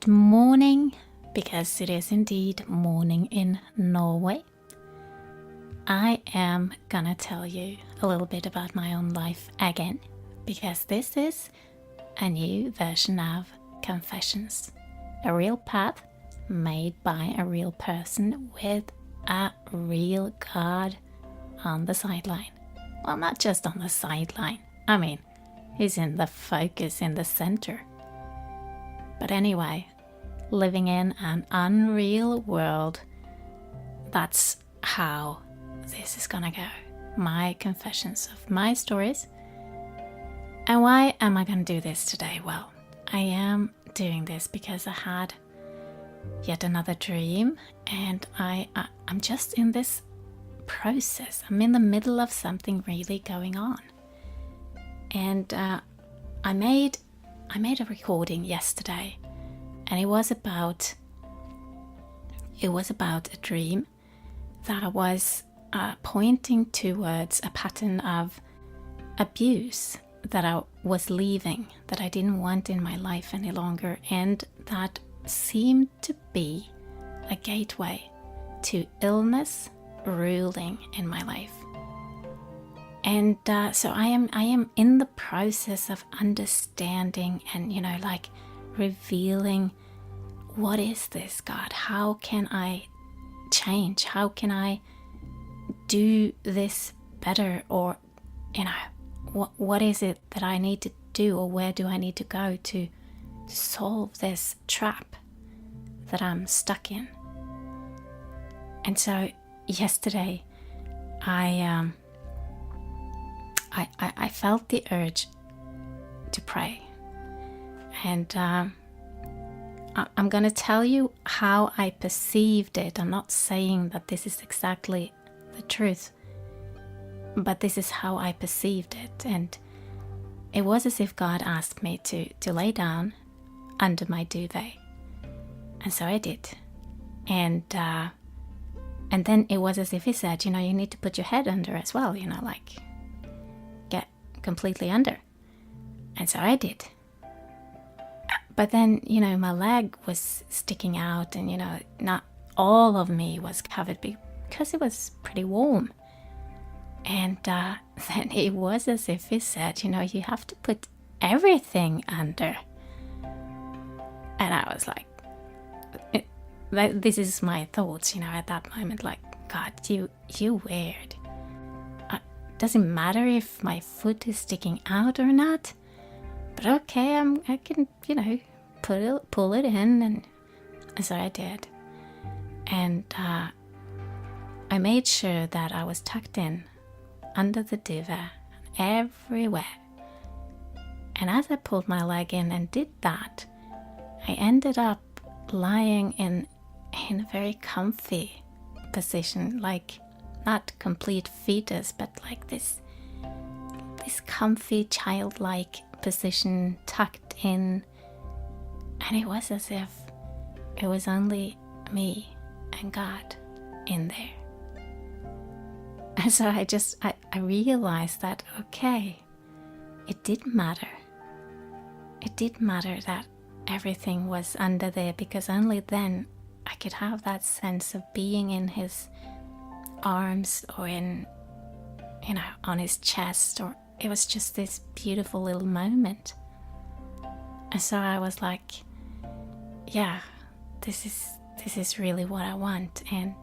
Good morning, because it is indeed morning in Norway. I am gonna tell you a little bit about my own life again, because this is a new version of Confessions, a real path made by a real person with a real God on the sideline. Well, not just on the sideline. I mean, he's in the focus, in the center. But anyway, living in an unreal world, that's how this is gonna go. My confessions of my stories. And why am I gonna do this today? Well, I am doing this because I had yet another dream, and I'm just in this process. I'm in the middle of something really going on. And I made a recording yesterday, and it was about a dream that was pointing towards a pattern of abuse that I was leaving, that I didn't want in my life any longer, and that seemed to be a gateway to illness ruling in my life. And so I am in the process of understanding and, revealing, what is this, God? How can I change? How can I do this better? Or, what is it that I need to do, or where do I need to go to solve this trap that I'm stuck in? And so yesterday, I felt the urge to pray, and I'm going to tell you how I perceived it. I'm not saying that this is exactly the truth, but this is how I perceived it. And it was as if God asked me to lay down under my duvet, and so I did. And then it was as if he said, you need to put your head under as well, get completely under. And so I did. But then, my leg was sticking out, and, not all of me was covered because it was pretty warm. And then it was as if he said, you have to put everything under. And I was like, this is my thoughts, at that moment, like, God, you weird. Doesn't matter if my foot is sticking out or not, but okay, I can, pull it in, and so I did. And I made sure that I was tucked in under the duvet everywhere. And as I pulled my leg in and did that, I ended up lying in a very comfy position, like not complete fetus, but like this comfy childlike position, tucked in. And it was as if it was only me and God in there. And so I realized that, okay, it did matter. It did matter that everything was under there, because only then I could have that sense of being in his arms, or in, on his chest, or it was just this beautiful little moment. And so I was like, yeah, this is really what I want, and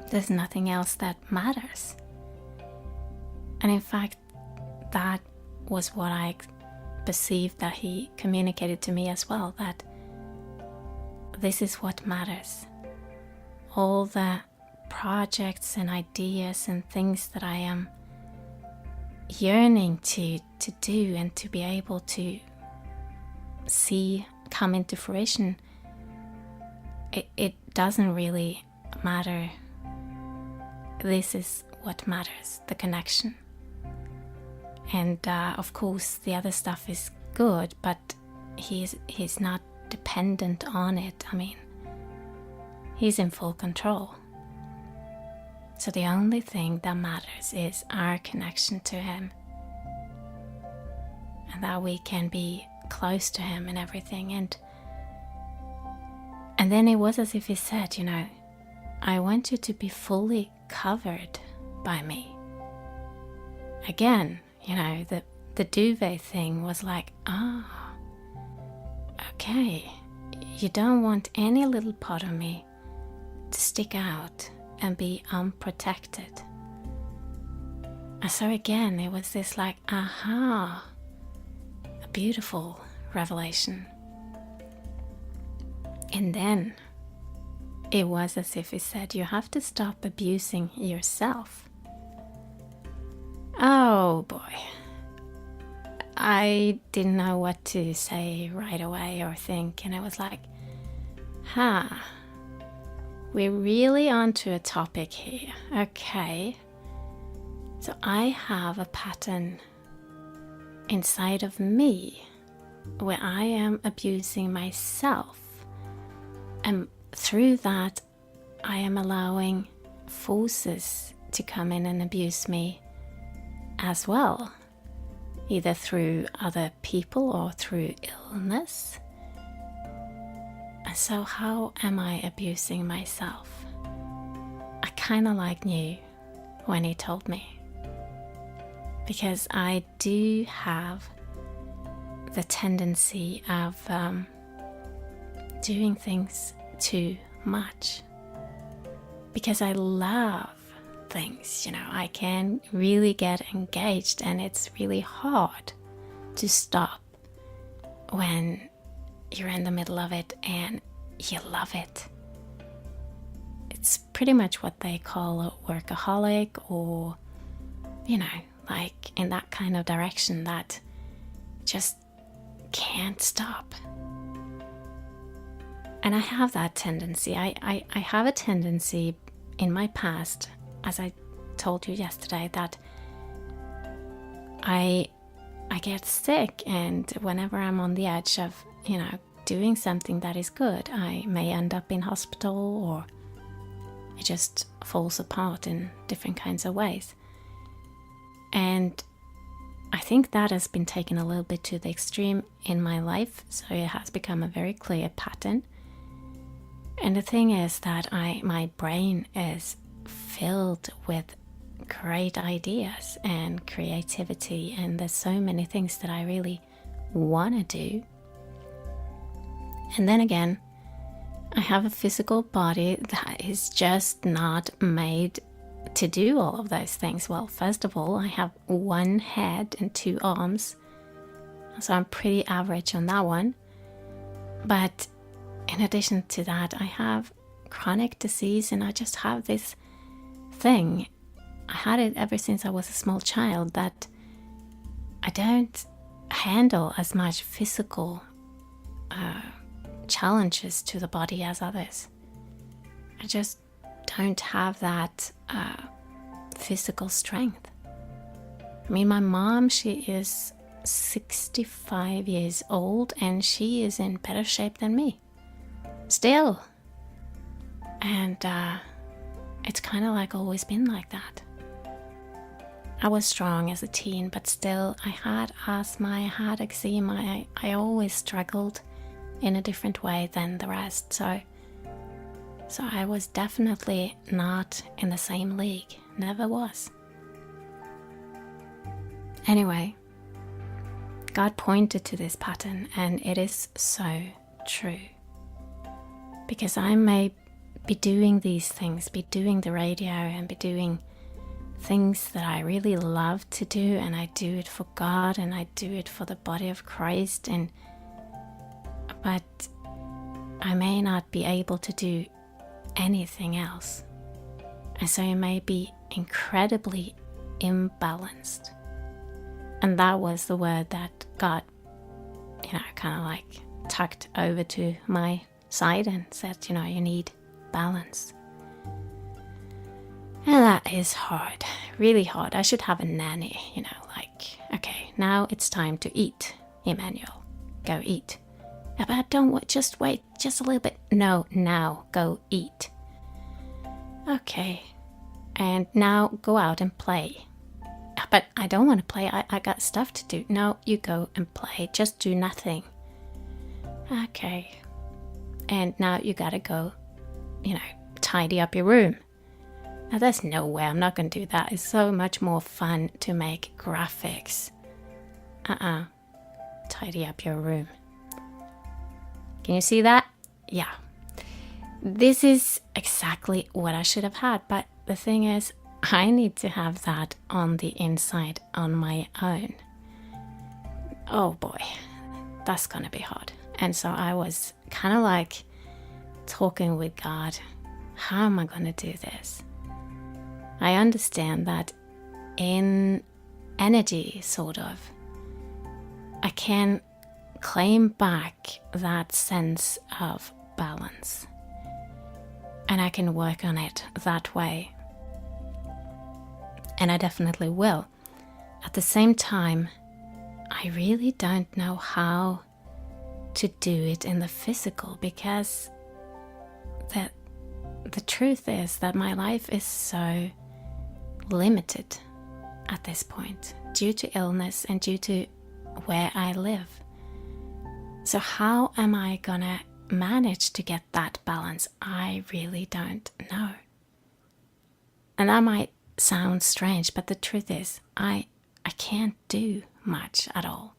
there's nothing else that matters. And in fact, that was what I perceived that he communicated to me as well, that this is what matters. All the projects and ideas and things that I am yearning to do and to be able to see come into fruition, it doesn't really matter. This is what matters, the connection. And of course the other stuff is good, but he's not dependent on it. I mean, he's in full control. So the only thing that matters is our connection to him, and that we can be close to him and everything. And then it was as if he said, I want you to be fully covered by me. Again, the duvet thing was like, okay, you don't want any little part of me to stick out and be unprotected. And so again, it was this like, a beautiful revelation. And then it was as if he said, you have to stop abusing yourself. Oh boy. I didn't know what to say right away or think, and I was like, we're really onto a topic here. Okay. So I have a pattern inside of me where I am abusing myself, and through that I am allowing forces to come in and abuse me as well, either through other people or through illness. And so how am I abusing myself? I kind of knew when he told me, because I do have the tendency of doing things too much, because I love things, I can really get engaged, and it's really hard to stop when you're in the middle of it and you love it. It's pretty much what they call a workaholic, or like in that kind of direction that just can't stop. And I have that tendency. I have a tendency in my past, as I told you yesterday, that I get sick, and whenever I'm on the edge of, doing something that is good, I may end up in hospital, or it just falls apart in different kinds of ways. And I think that has been taken a little bit to the extreme in my life, so it has become a very clear pattern. And the thing is that my brain is filled with great ideas and creativity, and there's so many things that I really want to do. And then again, I have a physical body that is just not made to do all of those things. Well, first of all, I have one head and two arms, so I'm pretty average on that one. But in addition to that, I have chronic disease, and I just have this thing. I had it ever since I was a small child, that I don't handle as much physical challenges to the body as others. I just don't have that physical strength. I mean, my mom, she is 65 years old, and she is in better shape than me still. And it's kind of always been like that. I was strong as a teen, but still I had asthma, I had eczema, I always struggled in a different way than the rest. So I was definitely not in the same league, never was. Anyway, God pointed to this pattern, and it is so true. Because I may be doing these things, be doing the radio and be doing things that I really love to do, and I do it for God and I do it for the body of Christ, but I may not be able to do anything else. And so it may be incredibly imbalanced. And that was the word that God, kind of tucked over to my side and said, you need balance. And that is hard, really hard. I should have a nanny, okay, now it's time to eat, Emmanuel. Go eat. Yeah, but don't just wait just a little bit. No, now go eat. Okay, and now go out and play. Yeah, But I don't want to play. I got stuff to do. No, you go and play. Just do nothing. Okay. And now you gotta go, tidy up your room. Now there's no way I'm not gonna do that. It's so much more fun to make graphics. Tidy up your room. Can you see that? Yeah. This is exactly what I should have had, but the thing is, I need to have that on the inside on my own. Oh boy, that's gonna be hard. And so I was kind of like talking with God, how am I gonna do this? I understand that in energy, sort of, I can claim back that sense of balance. And I can work on it that way. And I definitely will. At the same time, I really don't know how to do it in the physical, because the truth is that my life is so limited at this point due to illness and due to where I live. So how am I gonna manage to get that balance? I really don't know. And that might sound strange, but the truth is I can't do much at all.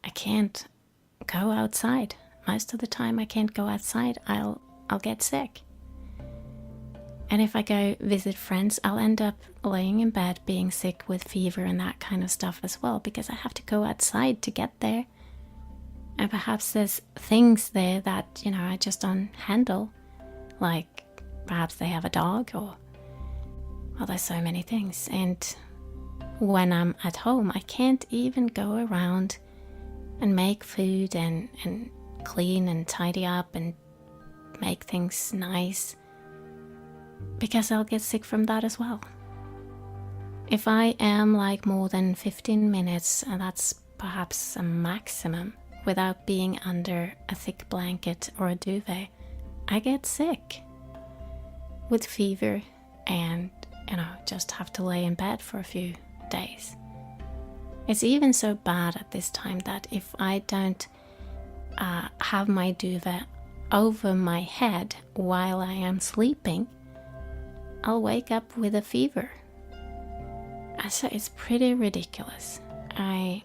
I can't go outside. Most of the time I can't go outside. I'll get sick. And if I go visit friends, I'll end up laying in bed being sick with fever and that kind of stuff as well, because I have to go outside to get there. And perhaps there's things there that, I just don't handle. Like perhaps they have a dog or, well, there's so many things. And when I'm at home, I can't even go around and make food and clean and tidy up and make things nice, because I'll get sick from that as well. If I am like more than 15 minutes, and that's perhaps a maximum, without being under a thick blanket or a duvet, I get sick with fever and, just have to lay in bed for a few days. It's even so bad at this time that if I don't have my duvet over my head while I am sleeping, I'll wake up with a fever. So it's pretty ridiculous. I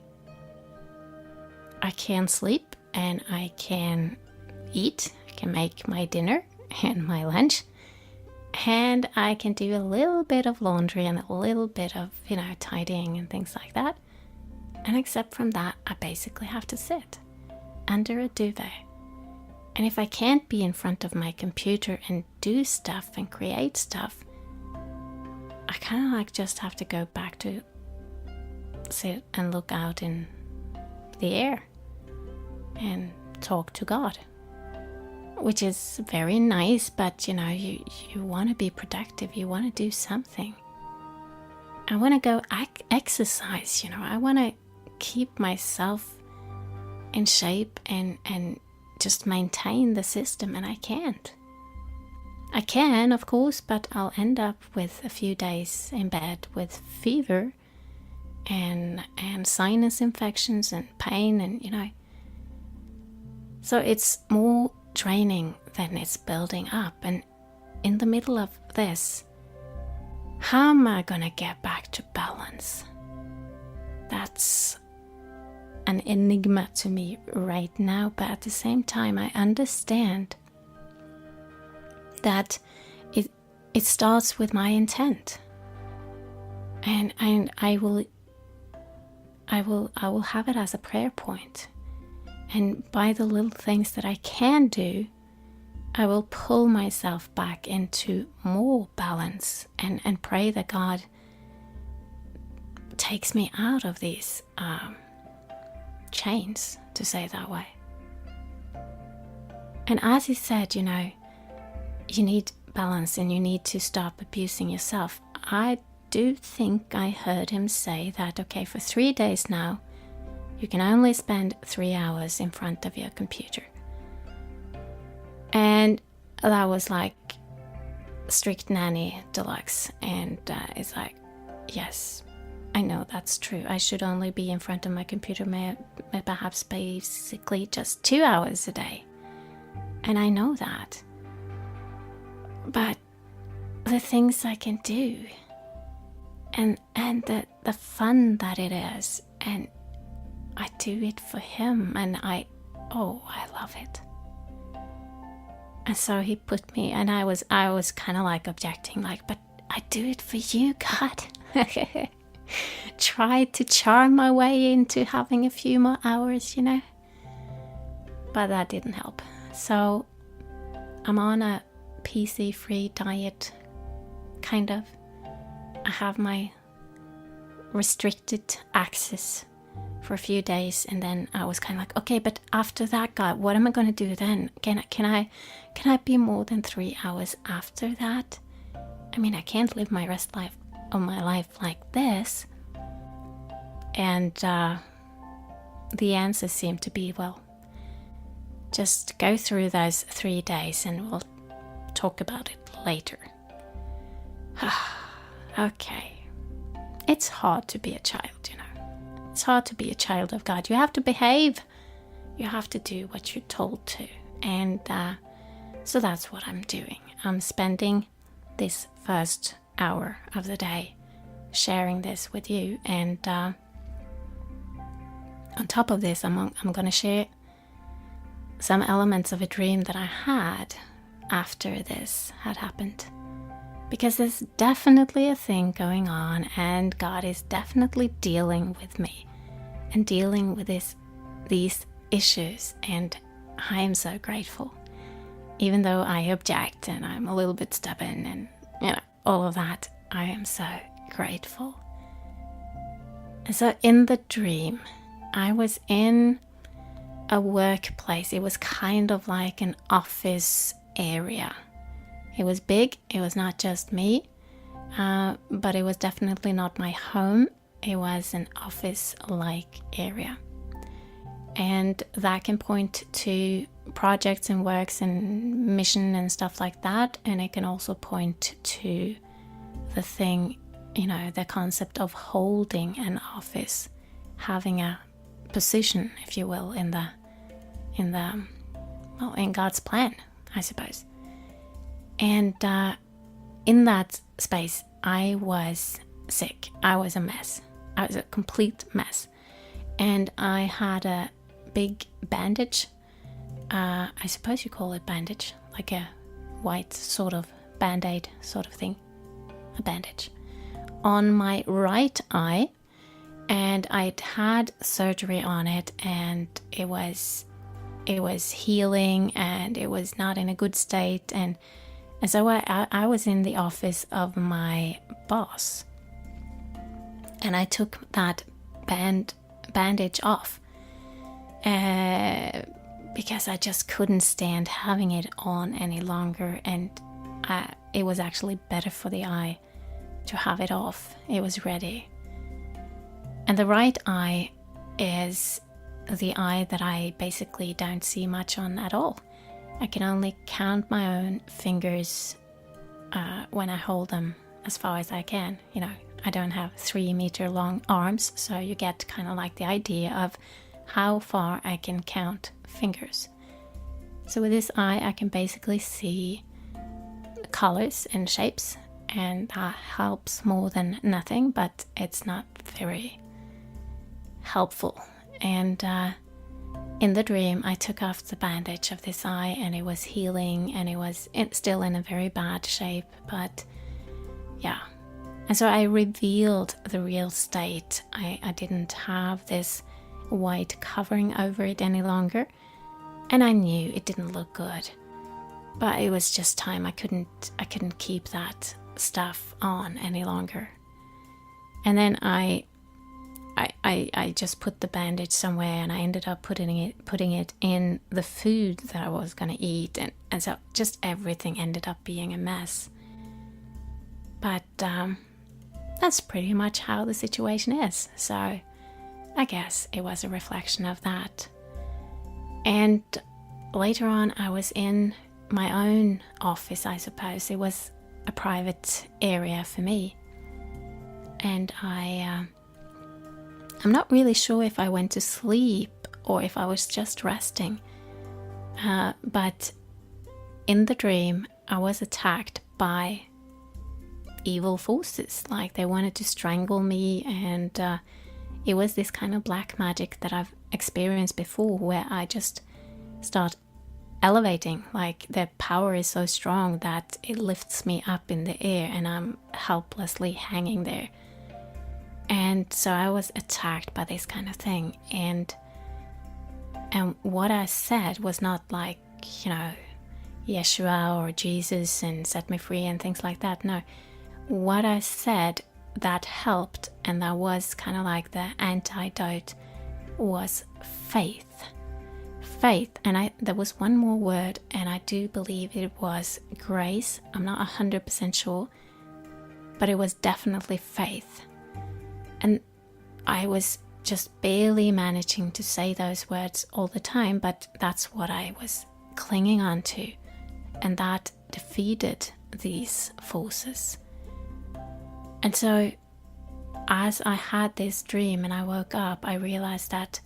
can sleep and I can eat. I can make my dinner and my lunch, and I can do a little bit of laundry and a little bit of, tidying and things like that. And except from that, I basically have to sit under a duvet. And if I can't be in front of my computer and do stuff and create stuff, I kind of just have to go back to sit and look out in the air and talk to God, which is very nice, but you want to be productive, you want to do something. I want to go exercise, I want to keep myself in shape and just maintain the system, and I can't. I can, of course, but I'll end up with a few days in bed with fever and sinus infections and pain, and so it's more draining than it's building up. And in the middle of this, how am I gonna get back to balance? That's an enigma to me right now, but at the same time I understand that it starts with my intent, and I will have it as a prayer point. And by the little things that I can do, I will pull myself back into more balance and pray that God takes me out of these chains, to say it that way. And as he said, you need balance and you need to stop abusing yourself. I do think I heard him say that, okay, for 3 days now, you can only spend 3 hours in front of your computer. And that was like strict nanny deluxe. And it's like, yes, I know that's true. I should only be in front of my computer, perhaps basically just 2 hours a day. And I know that. But the things I can do, and the fun that it is, and I do it for him, and I love it. And so he put me, and I was kind of like objecting, like, but I do it for you, God. Tried to charm my way into having a few more hours, but that didn't help. So I'm on a PC-free diet, kind of. I have my restricted access for a few days, and then I was kind of like, okay, but after that, God, what am I going to do then? Can I be more than 3 hours after that? I mean, I can't live my rest of my life like this. And the answer seemed to be, well, just go through those 3 days and we'll talk about it later. Okay. It's hard to be a child, It's hard to be a child of God. You have to behave. You have to do what you're told to. And so that's what I'm doing. I'm spending this first hour of the day sharing this with you. And on top of this, I'm going to share some elements of a dream that I had after this had happened. Because there's definitely a thing going on, and God is definitely dealing with me and dealing with these issues, and I am so grateful. Even though I object and I'm a little bit stubborn and all of that, I am so grateful. And so in the dream, I was in a workplace. It was kind of like an office area. It was big. It was not just me, but it was definitely not my home. It was an office-like area. And that can point to projects and works and mission and stuff like that. And it can also point to the thing, the concept of holding an office, having a position, if you will, in God's plan, I suppose. And in that space, I was sick. I was a mess. I was a complete mess. And I had a big bandage. I suppose you call it bandage, like a white sort of band-aid sort of thing. A bandage. On my right eye. And I'd had surgery on it, and it was healing, and it was not in a good state. And so I was in the office of my boss, and I took that bandage off because I just couldn't stand having it on any longer, and it was actually better for the eye to have it off. It was ready. And the right eye is the eye that I basically don't see much on at all. I can only count my own fingers when I hold them as far as I can. I don't have 3-meter long arms, so you get kind of like the idea of how far I can count fingers. So with this eye, I can basically see colors and shapes, and that helps more than nothing, but it's not very helpful. And in the dream, I took off the bandage of this eye, and it was healing, and it's still in a very bad shape, but yeah. And so I revealed the real state. I didn't have this white covering over it any longer, and I knew it didn't look good, but it was just time. I couldn't keep that stuff on any longer. And then I just put the bandage somewhere, and I ended up putting it in the food that I was going to eat, and so just everything ended up being a mess. But that's pretty much how the situation is, so I guess it was a reflection of that. And later on, I was in my own office, I suppose. It was a private area for me, and I I'm not really sure if I went to sleep or if I was just resting. But in the dream, I was attacked by evil forces. Like they wanted to strangle me, and it was this kind of black magic that I've experienced before, where I just start elevating. Like the power is so strong that it lifts me up in the air and I'm helplessly hanging there. And so I was attacked by this kind of thing, and what I said was not like, Yeshua or Jesus and set me free and things like that. No, what I said that helped, and that was kind of like the antidote, was faith. Faith. And there was one more word, and I do believe it was grace. I'm not 100% sure, but it was definitely faith. And I was just barely managing to say those words all the time, but that's what I was clinging on to, and that defeated these forces. And so as I had this dream and I woke up, I realized that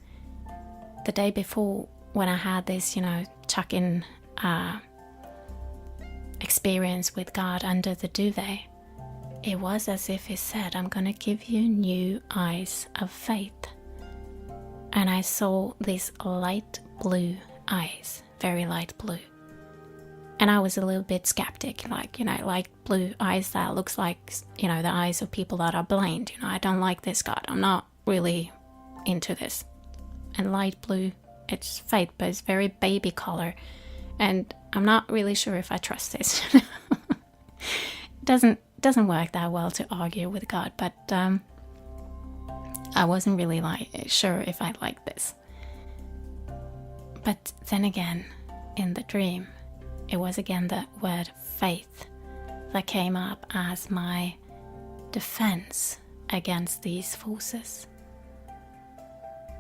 the day before, when I had this, chuck-in experience with God under the duvet, it was as if he said, I'm going to give you new eyes of faith. And I saw these light blue eyes, very light blue. And I was a little bit skeptic, like, light blue eyes that looks like, the eyes of people that are blind. I don't like this, God. I'm not really into this. And light blue, it's faith, but it's very baby color. And I'm not really sure if I trust this. It doesn't work that well to argue with God, but I wasn't really sure if I like this. But then again, in the dream, it was again the word faith that came up as my defense against these forces.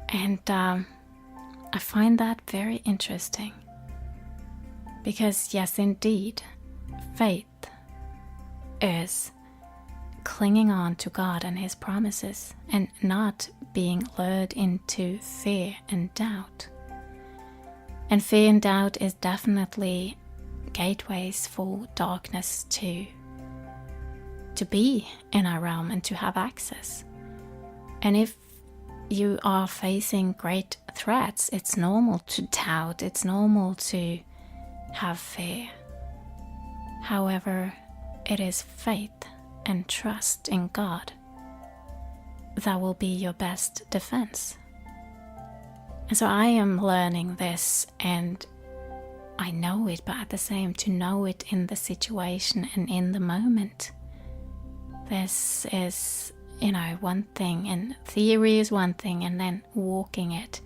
And I find that very interesting, because yes, indeed, faith is clinging on to God and His promises and not being lured into fear and doubt. And fear and doubt is definitely gateways for darkness to be in our realm and to have access. And if you are facing great threats, it's normal to doubt, it's normal to have fear. However, it is faith and trust in God that will be your best defense. And so I am learning this, and I know it, but at the same, to know it in the situation and in the moment. This is, one thing, and theory is one thing, and then walking it,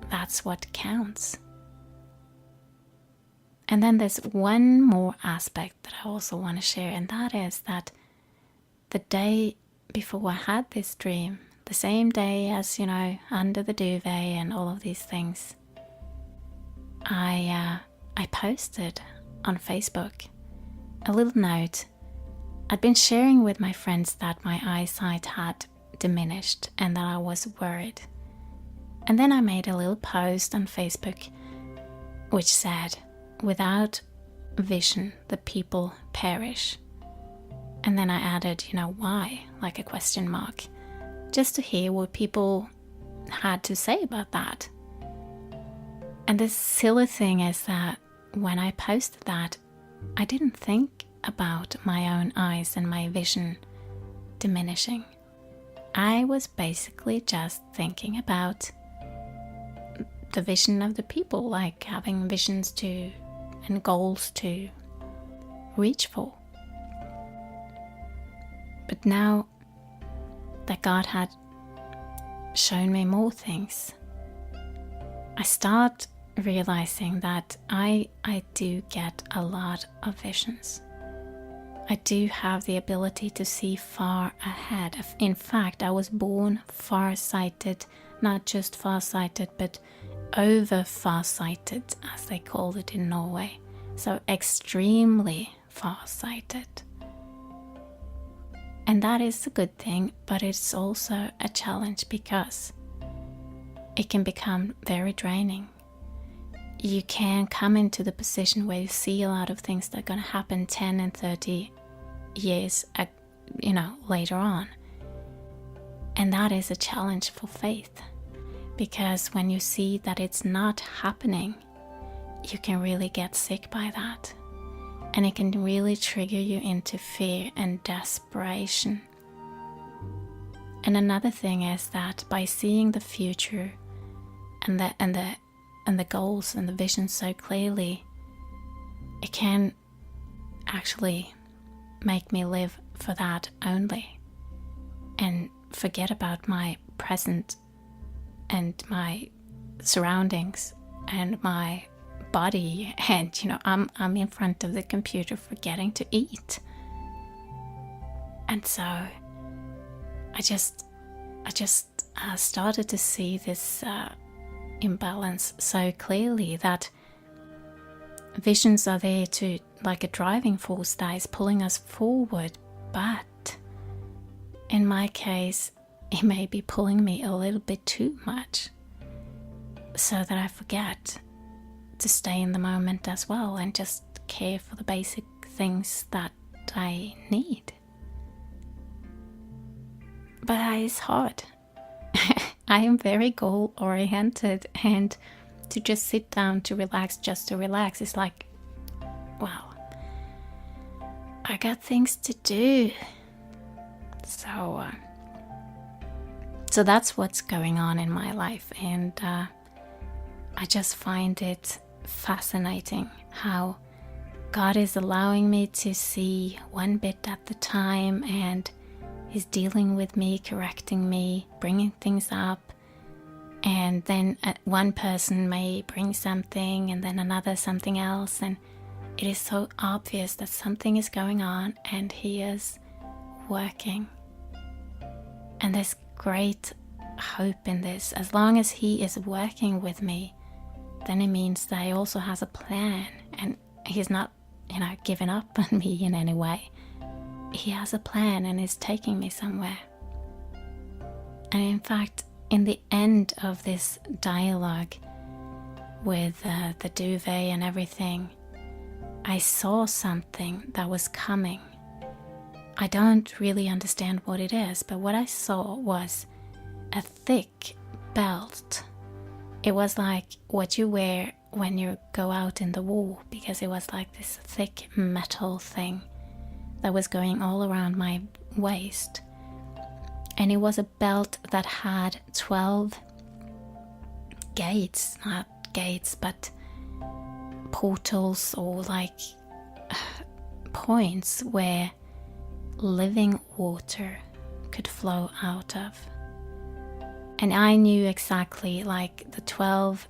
that's what counts. And then there's one more aspect that I also want to share, and that is that the day before I had this dream, the same day as, under the duvet and all of these things, I posted on Facebook a little note. I'd been sharing with my friends that my eyesight had diminished and that I was worried. And then I made a little post on Facebook which said, without vision, the people perish. And then I added, why? Like a question mark, just to hear what people had to say about that. And the silly thing is that when I posted that, I didn't think about my own eyes and my vision diminishing. I was basically just thinking about the vision of the people, like having visions to and goals to reach for. But now that God had shown me more things, I start realizing that I do get a lot of visions. I do have the ability to see far ahead. In fact, I was born far-sighted, not just far-sighted, but over far-sighted, as they call it in Norway. So extremely far-sighted. And that is a good thing, but it's also a challenge because it can become very draining. You can come into the position where you see a lot of things that are going to happen 10 and 30 years, later on. And that is a challenge for faith, because when you see that it's not happening, you can really get sick by that. And it can really trigger you into fear and desperation. And another thing is that by seeing the future and the goals and the vision so clearly, it can actually make me live for that only and forget about my present and my surroundings and my body, and I'm in front of the computer forgetting to eat. And so I just started to see this imbalance so clearly, that visions are there to, like a driving force that is pulling us forward, but in my case it may be pulling me a little bit too much, so that I forget to stay in the moment as well and just care for the basic things that I need. But that is hard. I am very goal oriented, and to just sit down to relax just to relax is like, wow, I got things to do. So that's what's going on in my life, and I just find it fascinating how God is allowing me to see one bit at the time, and He's dealing with me, correcting me, bringing things up, and then one person may bring something and then another something else, and it is so obvious that something is going on and He is working. And there's great hope in this. As long as He is working with me, then it means that He also has a plan, and He's not, giving up on me in any way. He has a plan and is taking me somewhere. And in fact, in the end of this dialogue with the duvet and everything, I saw something that was coming. I don't really understand what it is, but what I saw was a thick belt. It was like what you wear when you go out in the war, because it was like this thick metal thing that was going all around my waist. And it was a belt that had 12 gates, not gates, but portals, or like points where living water could flow out of. And I knew exactly, like the 12,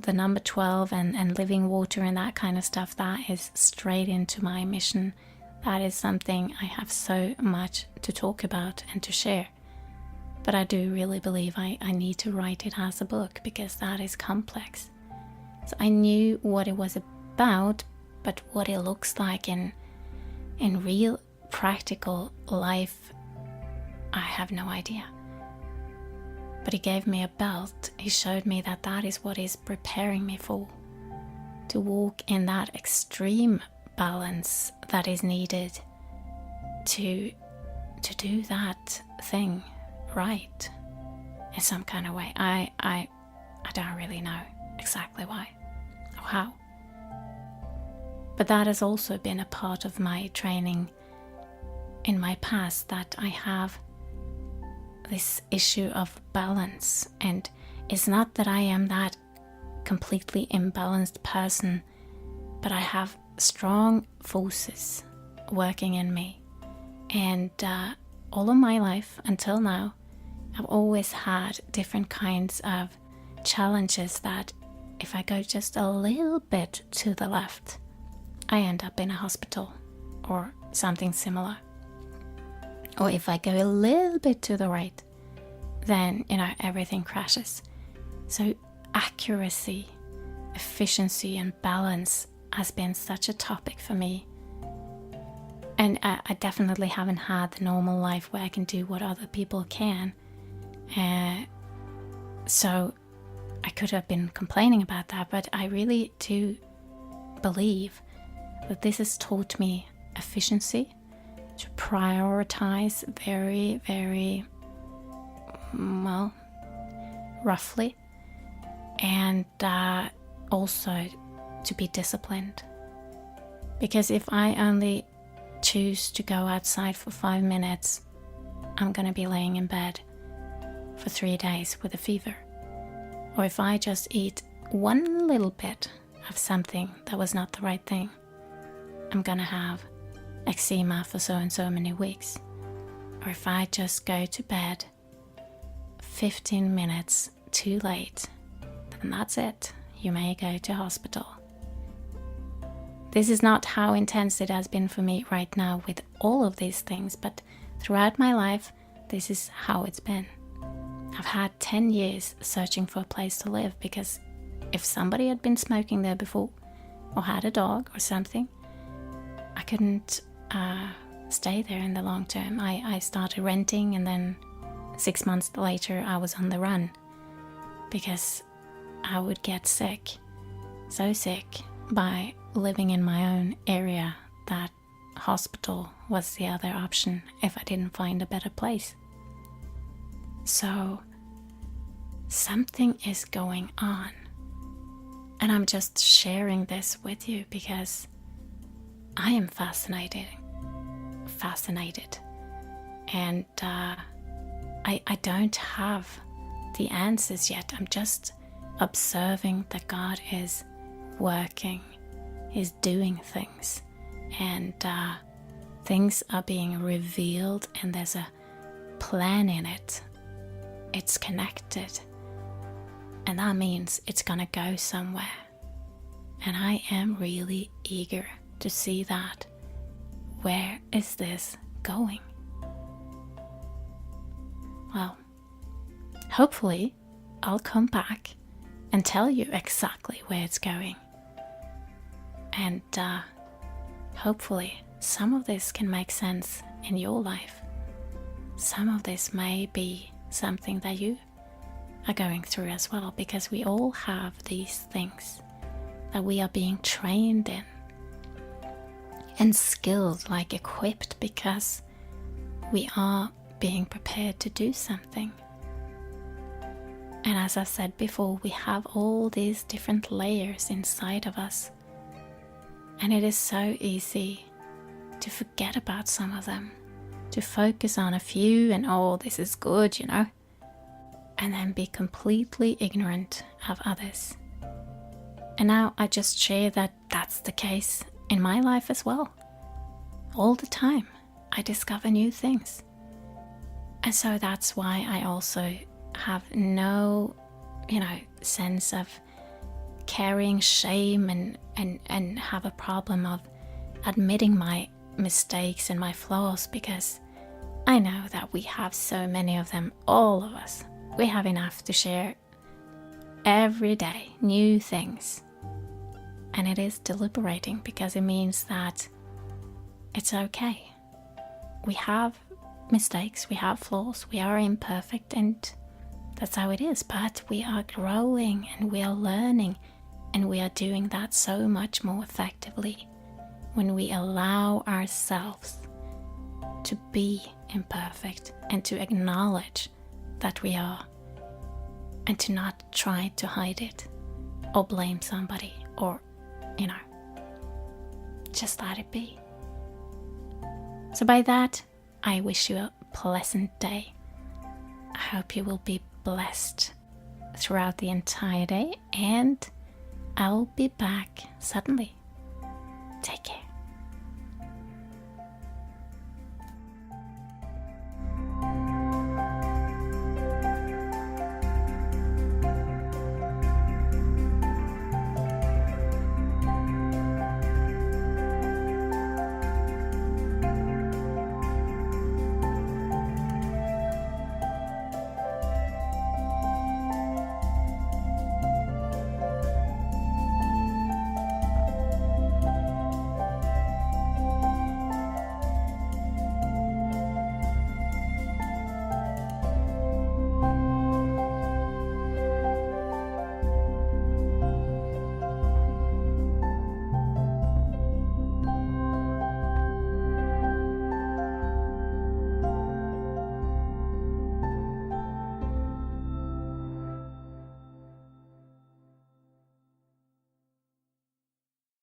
the number 12 and living water and that kind of stuff, that is straight into my mission. That is something I have so much to talk about and to share. But I do really believe I need to write it as a book, because that is complex. So I knew what it was about, but what it looks like in real practical life, I have no idea. But He gave me a belt. He showed me that that is what He's preparing me for. To walk in that extreme balance that is needed to do that thing right in some kind of way. I don't really know exactly why or how. But that has also been a part of my training in my past, that I have this issue of balance. And it's not that I am that completely imbalanced person, but I have strong forces working in me. And all of my life until now, I've always had different kinds of challenges that if I go just a little bit to the left, I end up in a hospital or something similar. Or if I go a little bit to the right, then, everything crashes. So accuracy, efficiency, and balance has been such a topic for me. And I definitely haven't had the normal life where I can do what other people can. So I could have been complaining about that, but I really do believe that this has taught me efficiency, to prioritize very, very, well, roughly, and also to be disciplined. Because if I only choose to go outside for 5 minutes, I'm gonna be laying in bed for 3 days with a fever. Or if I just eat one little bit of something that was not the right thing, I'm gonna have eczema for so and so many weeks. Or if I just go to bed 15 minutes too late, then that's it. You may go to hospital. This is not how intense it has been for me right now with all of these things, but throughout my life, this is how it's been. I've had 10 years searching for a place to live, because if somebody had been smoking there before, or had a dog or something, I couldn't stay there in the long term. I started renting, and then 6 months later I was on the run, because I would get sick, so sick, by living in my own area that hospital was the other option if I didn't find a better place. So something is going on, and I'm just sharing this with you because I am fascinated, and I don't have the answers yet. I'm just observing that God is working, is doing things, and things are being revealed, and there's a plan in it. It's connected, and that means it's gonna go somewhere, and I am really eager to see that. Where is this going? Well, hopefully I'll come back and tell you exactly where it's going. And hopefully some of this can make sense in your life. Some of this may be something that you are going through as well, because we all have these things that we are being trained in and skilled, like equipped, because we are being prepared to do something. And as I said before, we have all these different layers inside of us, and it is so easy to forget about some of them, to focus on a few and, oh, this is good, you know, and then be completely ignorant of others. And now I just share that that's the case in my life as well. All the time I discover new things. And so that's why I also have no, sense of carrying shame and have a problem of admitting my mistakes and my flaws, because I know that we have so many of them, all of us. We have enough to share every day, new things. And it is deliberating, because it means that it's okay. We have mistakes, we have flaws, we are imperfect, and that's how it is. But we are growing, and we are learning, and we are doing that so much more effectively when we allow ourselves to be imperfect and to acknowledge that we are, and to not try to hide it or blame somebody, or just let it be. So by that, I wish you a pleasant day. I hope you will be blessed throughout the entire day, and I'll be back suddenly. Take care.